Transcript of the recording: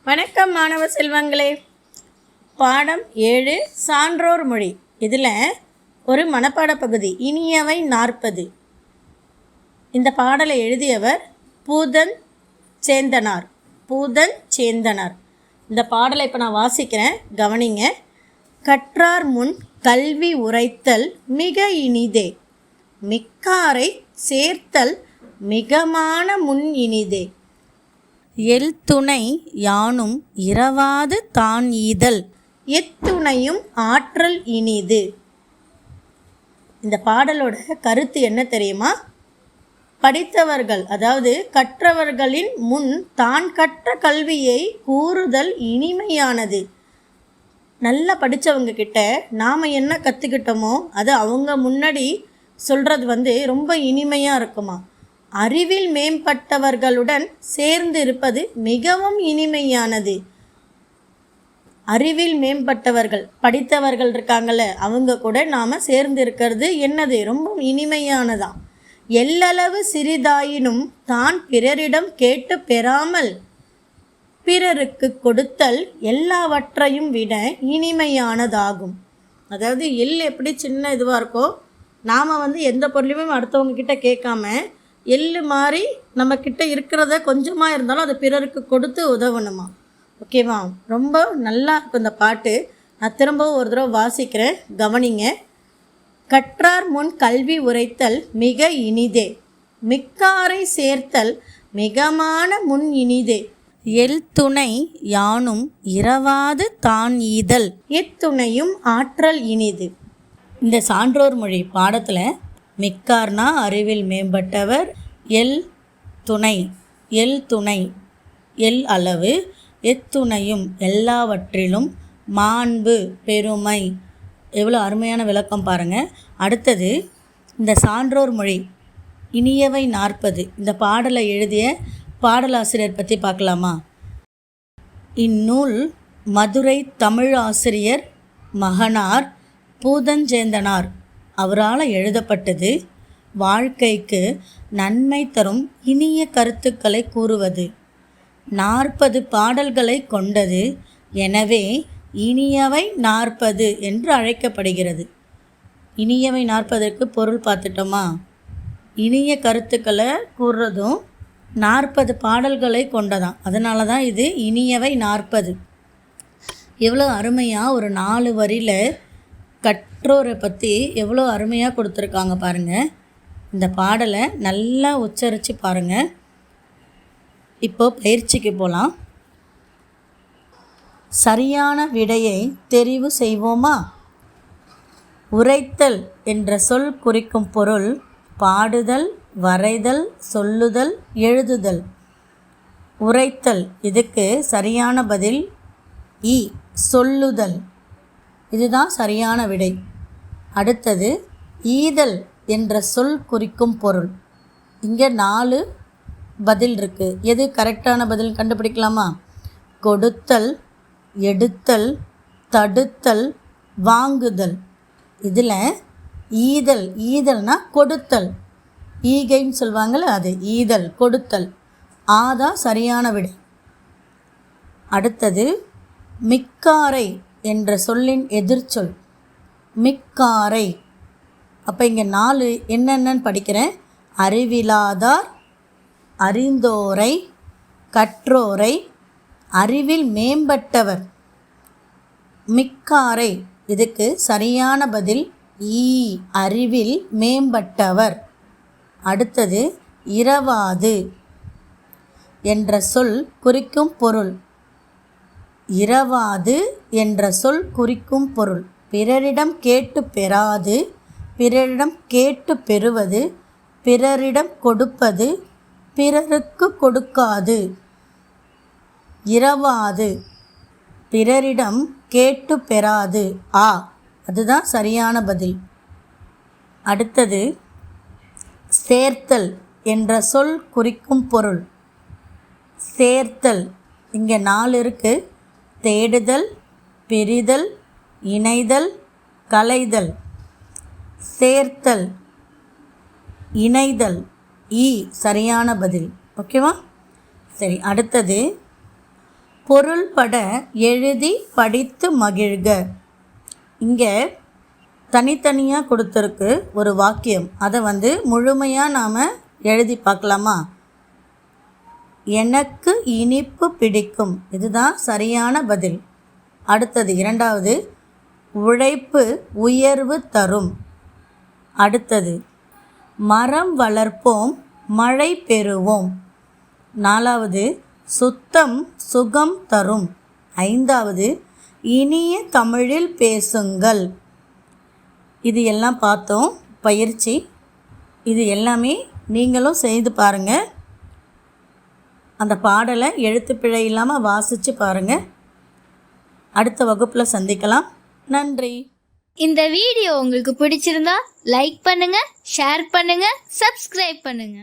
வணக்கம் மாணவ செல்வங்களே. பாடம் 7 சான்றோர் மொழி. இதில் ஒரு மனப்பாட பகுதி இனியவை 40. இந்த பாடலை எழுதியவர் பூதன் சேந்தனார். இந்த பாடலை இப்போ நான் வாசிக்கிறேன், கவனிங்க. கற்றார் முன் கல்வி உரைத்தல் மிக இனிதே, மிக்காரை சேர்த்தல் மிகமான முன் இனிதே. எல்துணை யானும் இரவாது தான் ஈதல், எத்துணையும் ஆற்றல் இனிது. இந்த பாடலோட கருத்து என்ன தெரியுமா? படித்தவர்கள், அதாவது கற்றவர்களின் முன் தான் கற்ற கல்வியை கூறுதல் இனிமையானது. நல்லா படித்தவங்க கிட்ட நாம் என்ன கற்றுக்கிட்டோமோ அது அவங்க முன்னாடி சொல்கிறது ரொம்ப இனிமையாக இருக்குமா. அறிவில் மேம்பட்டவர்களுடன் சேர்ந்து இருப்பது மிகவும் இனிமையானது. அறிவில் மேம்பட்டவர்கள், படித்தவர்கள் இருக்காங்கள்ல, அவங்க கூட நாம் சேர்ந்து இருக்கிறது என்னது, ரொம்ப இனிமையானதான். எல்லளவு சிறிதாயினும் தான் பிறரிடம் கேட்டு பெறாமல் பிறருக்கு கொடுத்தல் எல்லாவற்றையும் விட இனிமையானதாகும். அதாவது எப்படி சின்ன இதுவாக இருக்கோ, நாம் எந்த பொருளையுமே அடுத்தவங்க கிட்ட கேட்காம மாதிரி நம்மக்கிட்ட இருக்கிறத கொஞ்சமாக இருந்தாலும் அதை பிறருக்கு கொடுத்து உதவணுமா. ஓகேவா? ரொம்ப நல்லா இருக்கும் இந்த பாட்டு. நான் திரும்பவும் ஒரு தடவை வாசிக்கிறேன், கவனிங்க. கற்றார் முன் கல்வி உரைத்தல் மிக இனிதே, மிக்காரை சேர்த்தல் மிகமான முன் இனிதே. எல்துணை யானும் இரவாது தான் ஈதல், எத்துணையும் ஆற்றல் இனிது. இந்த சான்றோர் மொழி பாடத்தில் மிக்கார்னா அறிவில் மேம்பட்டவர், எல் துணை எல் அளவு, எத்துணையும் எல்லாவற்றிலும், மாண்பு பெருமை. எவ்வளோ அருமையான விளக்கம் பாருங்கள். அடுத்தது இந்த சான்றோர் மொழி இனியவை 40. இந்த பாடலை எழுதிய பாடலாசிரியர் பற்றி பார்க்கலாமா? இந்நூல் மதுரை தமிழ் ஆசிரியர் மகனார் பூதஞ்சேந்தனார் அவரால் எழுதப்பட்டது. வாழ்க்கைக்கு நன்மை தரும் இனிய கருத்துக்களை கூறுவது. 40 பாடல்களை கொண்டது. எனவே இனியவை 40 என்று அழைக்கப்படுகிறது. இனியவை 40க்கு பொருள் பார்த்துட்டோமா? இனிய கருத்துக்களை கூறுறதும் 40 பாடல்களை கொண்டதான். அதனால தான் இது இனியவை 40. எவ்வளோ அருமையாக ஒரு 4 வரியில் கற்றோரை பற்றி எவ்வளோ அருமையாக கொடுத்துருக்காங்க பாருங்கள். இந்த பாடலை நல்லா உச்சரித்து பாருங்கள். இப்போது பயிற்சிக்கு போகலாம். சரியான விடையை தெரிவு செய்வோமா? உரைத்தல் என்ற சொல் குறிக்கும் பொருள் பாடுதல், வரைதல், சொல்லுதல், எழுதுதல். உரைத்தல், இதுக்கு சரியான பதில் இ, சொல்லுதல். இதுதான் சரியான விடை. அடுத்தது ஈதல் என்ற சொல் குறிக்கும் பொருள். இங்கே 4 பதில் இருக்குது. எது கரெக்டான பதில் கண்டுபிடிக்கலாமா? கொடுத்தல், எடுத்தல், தடுத்தல், வாங்குதல். இதில் ஈதல்னா கொடுத்தல், ஈகைன்னு சொல்லுவாங்கள்ல, அது ஈதல், கொடுத்தல். ஆதான் சரியான விடை. அடுத்தது மிக்காரை என்ற சொல்லின் எதிர்ச்சொல் மிக்காரை. அப்போ இங்கே 4 என்னென்னு படிக்கிறேன். அறிவிலாதார், அறிந்தோரை, கற்றோரை, அறிவில் மேம்பட்டவர். மிக்காரை, இதுக்கு சரியான பதில் ஈ, அறிவில் மேம்பட்டவர். அடுத்தது இரவாது என்ற சொல் குறிக்கும் பொருள். இரவாது என்ற சொல் குறிக்கும் பொருள் பிறரிடம் கேட்டு பெறாது, பிறரிடம் கேட்டு பெறுவது, பிறரிடம் கொடுப்பது, பிறருக்கு கொடுக்காது. இரவாது, பிறரிடம் கேட்டு பெறாது. அதுதான் சரியான பதில். அடுத்தது சேர்த்தல் என்ற சொல் குறிக்கும் பொருள். சேர்த்தல், இங்கே 4 இருக்குது. தேடுதல், பிரிதல், இணைதல், கலைதல். சேர்த்தல், இணைதல், சரியான பதில். ஓகேவா? சரி, அடுத்தது பொருள்பட எழுதி படித்து மகிழ்க. இங்கே தனித்தனியாக கொடுத்துருக்கு ஒரு வாக்கியம். அதை முழுமையாக நாம் எழுதி பார்க்கலாமா? எனக்கு இனிப்பு பிடிக்கும், இதுதான் சரியான பதில். அடுத்தது இரண்டாவது, உழைப்பு உயர்வு தரும். அடுத்தது, மரம் வளர்ப்போம் மழை பெறுவோம். நாலாவது, சுத்தம் சுகம் தரும். ஐந்தாவது, இனிய தமிழில் பேசுங்கள். இது எல்லாம் பார்த்தோம் பயிற்சி. இது எல்லாமே நீங்களும் செய்து பாருங்கள். அந்த பாடலை எழுத்துப்பிழை இல்லாமல் வாசித்து பாருங்கள். அடுத்த வகுப்பில் சந்திக்கலாம். நன்றி. இந்த வீடியோ உங்களுக்கு பிடிச்சிருந்தா லைக் பண்ணுங்க, ஷேர் பண்ணுங்க, சப்ஸ்கிரைப் பண்ணுங்க.